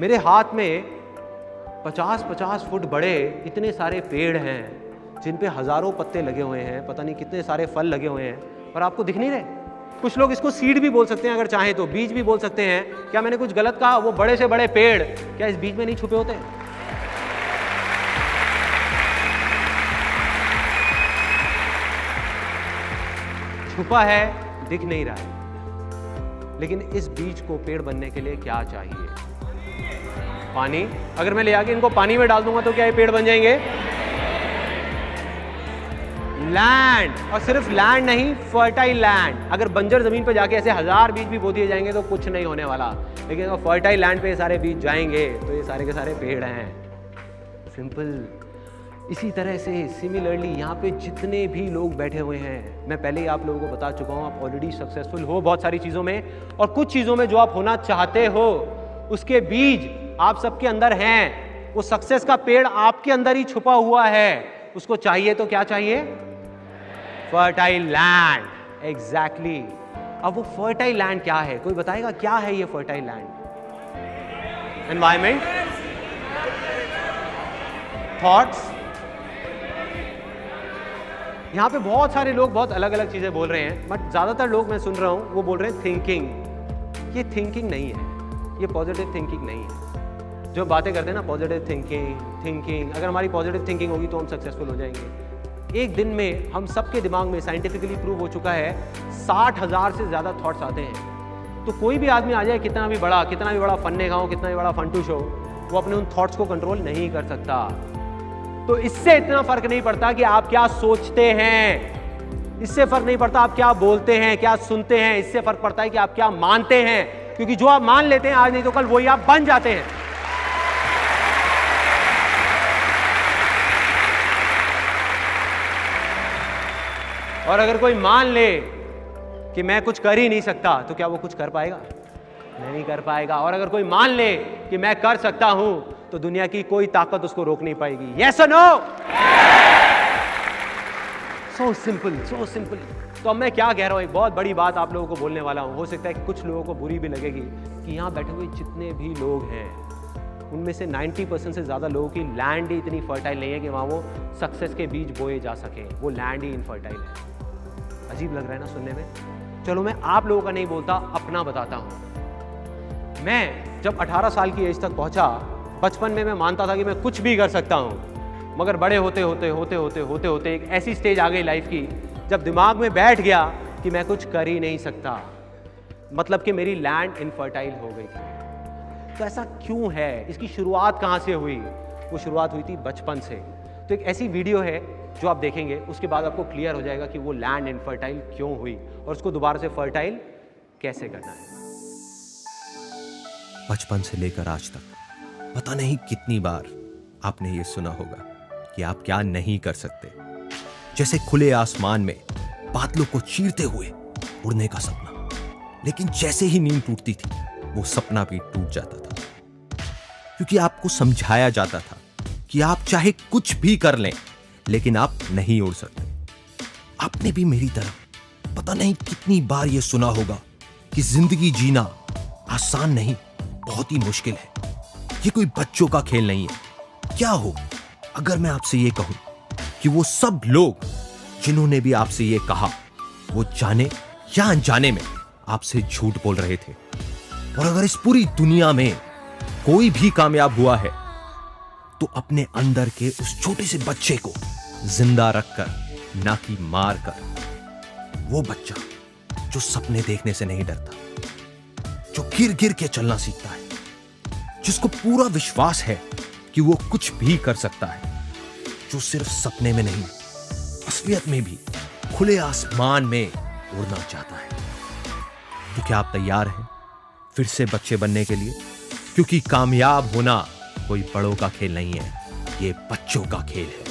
मेरे हाथ में 50-50 फुट बड़े इतने सारे पेड़ हैं जिन पे हजारों पत्ते लगे हुए हैं, पता नहीं कितने सारे फल लगे हुए हैं, और आपको दिख नहीं रहे। कुछ लोग इसको सीड भी बोल सकते हैं, अगर चाहें तो बीज भी बोल सकते हैं। क्या मैंने कुछ गलत कहा? वो बड़े से बड़े पेड़ क्या इस बीज में नहीं छुपे होते हैं? छुपा है, दिख नहीं रहा है। लेकिन इस बीज को पेड़ बनने के लिए क्या चाहिए? पानी। अगर मैं ले आके इनको पानी में डाल दूंगा तो क्या ये पेड़ बन जाएंगे? लैंड, और सिर्फ लैंड नहीं, फर्टाइल लैंड। अगर बंजर जमीन पे जाके ऐसे 1000 बीज भी बो दिए जाएंगे तो कुछ नहीं होने वाला, लेकिन अगर फर्टाइल लैंड पे ये सारे बीज जाएंगे तो ये सारे के सारे पेड़ हैं। सिंपल। इसी तरह से सिमिलरली यहाँ पे जितने भी लोग बैठे हुए हैं, मैं पहले ही आप लोगों को बता चुका हूँ, आप ऑलरेडी सक्सेसफुल हो बहुत सारी चीज़ों में, और कुछ चीज़ों में जो आप होना चाहते हो उसके बीज आप सबके अंदर हैं। वो सक्सेस का पेड़ आपके अंदर ही छुपा हुआ है। उसको चाहिए तो क्या चाहिए? Fertile land. एग्जैक्टली। अब वो फर्टाइल लैंड क्या है? कोई बताएगा क्या है ये फर्टाइल लैंड? Environment, thoughts. यहां पे बहुत सारे लोग बहुत अलग अलग चीजें बोल रहे हैं, बट ज्यादातर लोग मैं सुन रहा हूं वो बोल रहे हैं थिंकिंग। ये थिंकिंग नहीं है, ये पॉजिटिव थिंकिंग नहीं है। जो बातें करते हैं ना पॉजिटिव थिंकिंग, अगर हमारी पॉजिटिव थिंकिंग होगी तो हम सक्सेसफुल हो जाएंगे। एक दिन में हम सबके दिमाग में साइंटिफिकली प्रूव हो चुका है 60,000 से ज्यादा थॉट्स आते हैं। तो कोई भी आदमी आ जाए, कितना भी बड़ा फन्ने खाओ, कितना भी बड़ा फंटूश हो, वो अपने उन थॉट्स को कंट्रोल नहीं कर सकता। तो इससे इतना फर्क नहीं पड़ता कि आप क्या सोचते हैं, इससे फर्क नहीं पड़ता आप क्या बोलते हैं, क्या सुनते हैं, इससे फर्क पड़ता है कि आप क्या मानते हैं। क्योंकि जो आप मान लेते हैं आज नहीं तो कल वही आप बन जाते हैं। और अगर कोई मान ले कि मैं कुछ कर ही नहीं सकता, तो क्या वो कुछ कर पाएगा? नहीं कर पाएगा। और अगर कोई मान ले कि मैं कर सकता हूं, तो दुनिया की कोई ताकत उसको रोक नहीं पाएगी। यस और no? So simple, so simple. तो अब मैं क्या कह रहा हूं, एक बहुत बड़ी बात आप लोगों को बोलने वाला हूं। हो सकता है कि कुछ लोगों को बुरी भी लगेगी कि यहां बैठे हुए जितने भी लोग हैं उनमें से 90% से ज्यादा लोगों की लैंड ही इतनी फर्टाइल नहीं है कि वहां वो सक्सेस के बीज बोए जा सके। वो लैंड ही इनफर्टाइल है। अजीब लग रहा है ना सुनने में? चलो मैं आप लोगों का नहीं बोलता, अपना बताता हूं। मैं जब 18 साल की एज तक पहुंचा, बचपन में मैं मानता था कि मैं कुछ भी कर सकता हूं, मगर बड़े होते होते एक ऐसी स्टेज आ गई लाइफ की जब दिमाग में बैठ गया कि मैं कुछ कर ही नहीं सकता। मतलब कि मेरी लैंड इनफर्टाइल हो गई थी। तो ऐसा क्यों है? इसकी शुरुआत कहां से हुई? वो शुरुआत हुई थी बचपन से। तो एक ऐसी वीडियो है जो आप देखेंगे, उसके बाद आपको क्लियर हो जाएगा कि वो लैंड इनफर्टाइल क्यों हुई और उसको दोबारा से फर्टाइल कैसे करना है। बचपन से लेकर आज तक पता नहीं कितनी बार आपने ये सुना होगा कि आप क्या नहीं कर सकते। जैसे खुले आसमान में बादलों को चीरते हुए उड़ने का सपना, लेकिन जैसे ही नींद टूटती थी वो सपना भी टूट जाता था, क्योंकि आपको समझाया जाता था कि आप चाहे कुछ भी कर लें लेकिन आप नहीं उड़ सकते। आपने भी मेरी तरह पता नहीं कितनी बार यह सुना होगा कि जिंदगी जीना आसान नहीं, बहुत ही मुश्किल है। ये कोई बच्चों का खेल नहीं है। क्या हो अगर मैं आपसे ये कहूं कि वो सब लोग जिन्होंने भी आपसे ये कहा, वो जाने या अनजाने में आपसे झूठ बोल रहे थे। और अगर इस पूरी दुनिया में कोई भी कामयाब हुआ है तो अपने अंदर के उस छोटे से बच्चे को जिंदा रखकर, ना कि मार कर। वो बच्चा जो सपने देखने से नहीं डरता, जो गिर गिर के चलना सीखता है, जिसको पूरा विश्वास है कि वो कुछ भी कर सकता है, जो सिर्फ सपने में नहीं असलियत में भी खुले आसमान में उड़ना चाहता है। तो क्या आप तैयार हैं फिर से बच्चे बनने के लिए? क्योंकि कामयाब होना कोई बड़ों का खेल नहीं है, ये बच्चों का खेल है।